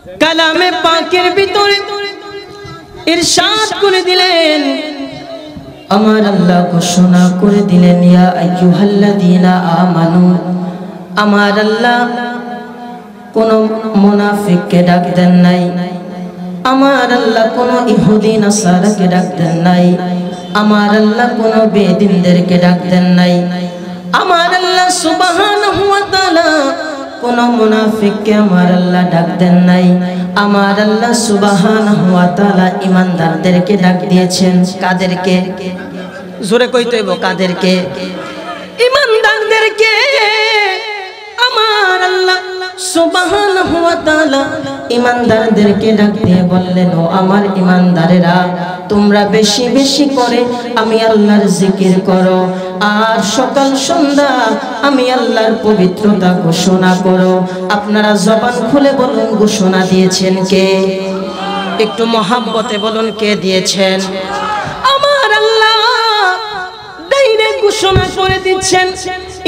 কালামে পাকের ভিতরে ইরশাদ করে দিলেন, আমার আল্লাহ ঘোষণা করে দিলেন, ইয়া আইয়ুহাল্লাযীনা আমানু। আমার আল্লাহ কোন মুনাফিককে ডাক দেন নাই, আমার আল্লাহ কোন ইহুদি নাসারাকে ডাক দেন নাই, আমার আল্লাহ কোন বেদিনদেরকে ডাক দেন নাই, আমার আল্লাহ সুবহানাহু ওয়া তাআলা কোন মুনাফিককে আমার আল্লাহ ডাক দেন নাই। আমার আল্লাহ সুবহানাহু ওয়া তাআলা ঈমানদারদেরকে ডাক দিয়েছেন। কাদেরকে? জোরে কইতে হইব, কাদেরকে? ঈমানদারদেরকে। আমার আল্লাহ সুবহানাহু ওয়া তাআলা ঈমানদারদেরকে ডাক দিয়ে বললেন, ও আমার ঈমানদারেরা, তোমরা বেশি বেশি করে আমি আল্লাহর জিকির করো, আর সকাল সন্ধ্যা আমি আল্লাহর পবিত্রতা ঘোষণা করো। আপনারা জবান খুলে বলুন, ঘোষণা দিয়েছেন কে? একটু মহাব্বতে বলুন, কে দিয়েছেন? আমার আল্লাহ ডাইরেক্ট ঘোষণা করে দিচ্ছেন,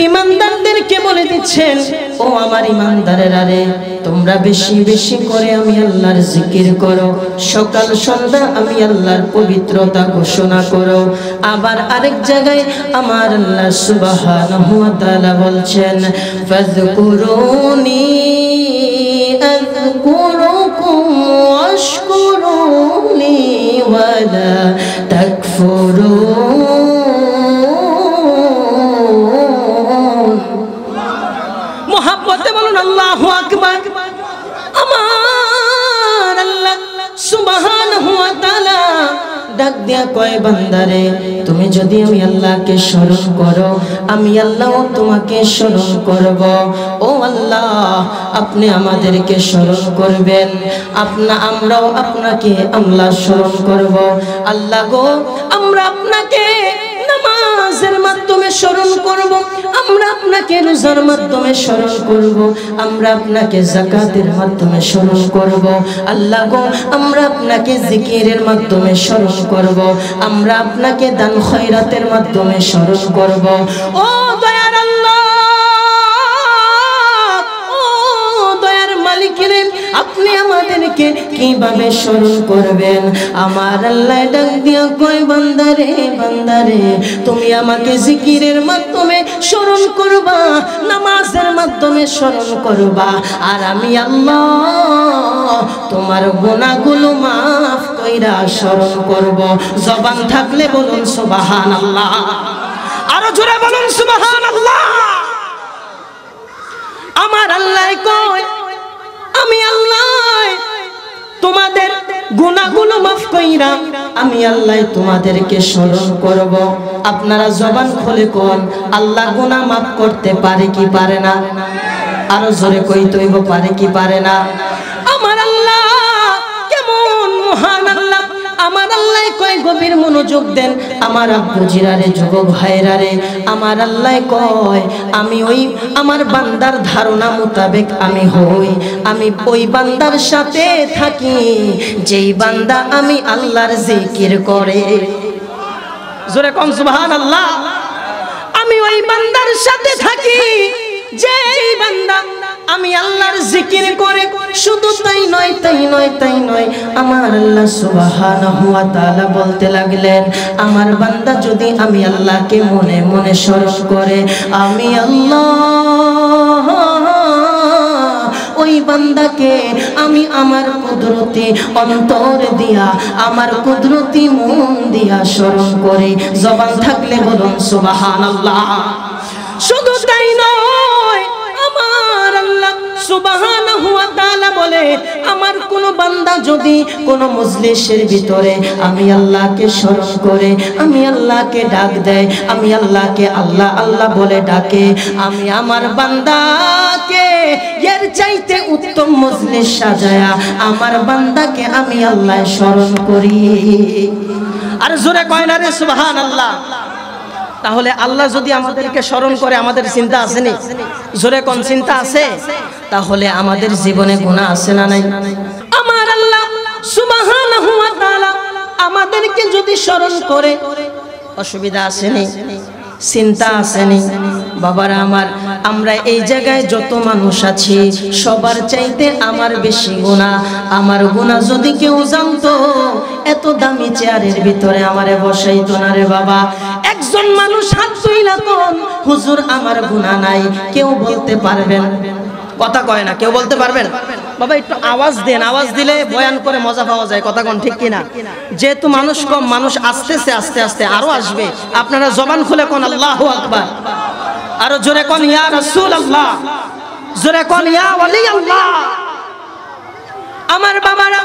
ঈমানদারদেরকে বলে দিচ্ছেন, ও আমার ঈমানদারেরা রে, তোমরা বেশি বেশি করে আমি আল্লাহর জিকির করো, সকাল সন্ধ্যা আমি আল্লাহর পবিত্রতা ঘোষণা করো। আবার আরেক জায়গায় আমার আল্লাহ সুবহানাহু ওয়া তাআলা বলছেন, ফাযকুরুনি আযকুরুকুম ওয়াশকুরুনি ওয়ালা তাকফুরুন। মোহাব্বতে বলুন আল্লাহু আকবার। আমার আল্লাহ সুবহানাহু ওয়া তাআলা ডাক দিয়া কয়, বান্দারে, তুমি যদি আমি আল্লাহকে স্মরণ করো, আমি আল্লাহও তোমাকে স্মরণ করব। ও আল্লাহ, আপনি আমাদেরকে স্মরণ করবেন, আমরাও আপনাকে আল্লাহ স্মরণ করব। আল্লাহ গো, আমরা আপনাকে নামাজের মাধ্যমে স্মরণ করব, আমরা আপনাকে রোজার মাধ্যমে স্মরণ করব, আমরা আপনাকে যাকাতের মাধ্যমে স্মরণ করব। আল্লাহ গো, আমরা আপনাকে জিকিরের মাধ্যমে স্মরণ করব, আমরা আপনাকে দান খয়রাতের মাধ্যমে স্মরণ করব। ও দয়ার আল্লাহ, ও দয়ার মালিক রে, আপনি আমাদেরকে কিভাবে স্মরণ করবেন? আমার আল্লাহ ডাক দিয়া কয়, বান্দারে, বান্দারে, তুমি আমাকে জিকিরের মাধ্যমে স্মরণ করবা, নামাজের মাধ্যমে স্মরণ করবা, আর আমি আল্লাহ তোমার গুনাহগুলো মাফ কইরা স্মরণ করব। জবান থাকলে বলুন সুবহানাল্লাহ, আরো জোরে বলুন সুবহানাল্লাহ। আমার আল্লাহ কয়, আমি আল্লাহ তোমাদের গুনাহগুলো মাফ কইরা আমি আল্লাহ তোমাদেরকে স্মরণ করব। আপনারা জবান খুলে কোন, আল্লাহ গুনাহ মাফ করতে পারে কি পারে না? আরো জোরে কইতে হইব, পারে কি পারে না? আমার আল্লাহ কেমন মহান আল্লাহ! আমার আল্লাহ কয়, গভীর মনোযোগ দেন আমার আব্বু জিরারে, যুবক ভাইরা রে, আমার আল্লাহ কয়, আমি ওই আমার বান্দার ধারণা মোতাবেক আমি হই, আমি ওই বান্দার সাথে থাকি যেই বান্দা আমি আল্লাহর জিকির করে। জোরে কোন সুবহানাল্লাহ। আমি ওই বান্দার সাথে থাকি যেই বান্দা আমি আল্লাহর জিকির করে। শুধু তাই নয়, তাই নয়, তাই নয়, আমার আল্লাহ সুবহানাহু ওয়া তাআলা বলতে লাগলেন, আমার বান্দা যদি আমি আল্লাহকে মনে মনে স্মরণ করে, আমি আল্লাহ ওই বান্দাকে আমি আমার কুদরতি অন্তর দিয়া, আমার কুদরতি মন দিয়া স্মরণ করি। জবান থাকলে বলুন সুবহানাল্লাহ। শুধু তাই নয়, আমার আল্লাহ সুবহানাহু ওয়া তাআলা বলে, আমার কোন বান্দা যদি কোন মজলিসের ভিতরে আমি আল্লাহকে স্মরণ করে, আমি আল্লাহকে ডাক দেয়, আমি আল্লাহকে আল্লাহ আল্লাহ বলে ডাকে, আমি আমার বান্দাকে এর চাইতে উত্তম মজলিস সাজায়া আমার বান্দাকে আমি আল্লাহ স্মরণ করি। আর জোরে কয় না রে সুবহানাল্লাহ। তাহলে আল্লাহ যদি আমাদেরকে স্মরণ করে, আমাদের চিন্তা আছে নি? জোরে কোন চিন্তা আছে? তাহলে আমাদের জীবনে গুনাহ আছে না নাই? আমার আল্লাহ সুবহানাহু ওয়া তাআলা আমাদেরকে যদি স্মরণ করে, অসুবিধা আছে নি? চিন্তা আছে নি? বাবারা আমার, আমরা এই জায়গায় যত মানুষ আছি সবার চাইতে আমার বেশি গুনাহ। আমার গুনাহ যদি কেউ জানতো এত দামি চেয়ারের ভিতরে আমারে বসাইতো না রে বাবা। একজন মানুষ হাত তুইলা কোন হুজুর আমার গুনাহ নাই, কেউ বলতে পারবেন? কথা কয় না, কেউ বলতে পারবেন? বাবা একটু আওয়াজ দেন, আওয়াজ দিলে বয়ান করে মজা পাওয়া যায়। কথা কোন ঠিক কিনা? যেহেতু মানুষ কম, মানুষ আসতেছে আস্তে আস্তে আরো আসবে। আপনারা জবান খুলে কোন আল্লাহু আকবার, আরো জোরে কোন ইয়া রাসূলুল্লাহ, জোরে কোন ইয়া ওয়ালি আল্লাহ। আমার বাবারা,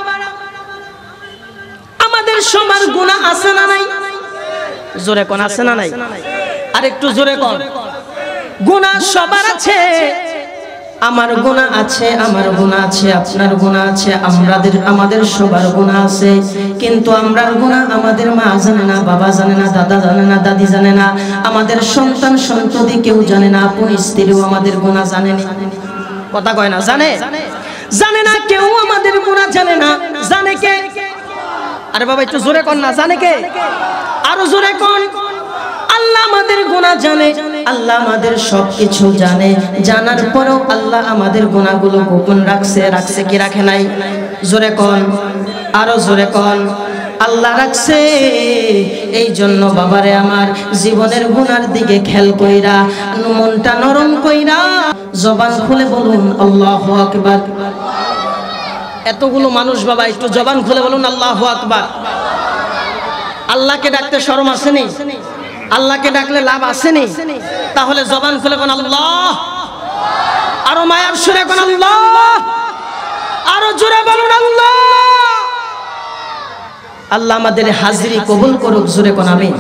আমাদের সবার গুনাহ আছে না নাই? জোরে কোন আছে না নাই? আর একটু জোরে কোন। গুনাহ সবার আছে। আমার গুনাহ আছে, আমার গুনাহ আছে, আপনার গুনাহ আছে, আমাদের সবার গুনাহ আছে। কিন্তু আমরার গুনাহ আমাদের মা জানে না, বাবা জানে না, দাদা জানে না, দাদি জানে না, আমাদের সন্তান সন্ততি কেউ জানে না, আপন স্ত্রীও আমাদের গুনাহ জানে না। কথা কয় না? জানে? জানে না, কেউ আমাদের গুনাহ জানে না। জানে কে? আরে বাবা একটু জোরে কোন না, জানে কে? আরো জোরে কোন। আল্লাহ আমাদের গুনাহ জানে, আল্লাহ আমাদের সবকিছু জানে। জানার পরেও আল্লাহ আমাদের গুনাহগুলো গোপন রাখছে কি রাখে নাই? জোরে কোন, আরো জোরে কোন। আল্লাহ রাখছে। এই জন্য বাবারে আমার জীবনের গুনার দিকে খেয়াল কইরা, মনটা নরম কইরা জবান খুলে বলুন আল্লাহু আকবার। এতগুলো মানুষ বাবা, একটু জবান খুলে বলুন আল্লাহু আকবার। আল্লাহকে ডাকতে শরম আসেনি? আল্লাহকে ডাকলে লাভ আসেনি? তাহলে জবান খুলে কোন আল্লাহ, আরো মায়ার সুরে কোন আল্লাহ, আরো জোরে বলুন আল্লাহ। আল্লাহ আমাদের হাজিরি কবুল করুক, জোরে কোন আমিন।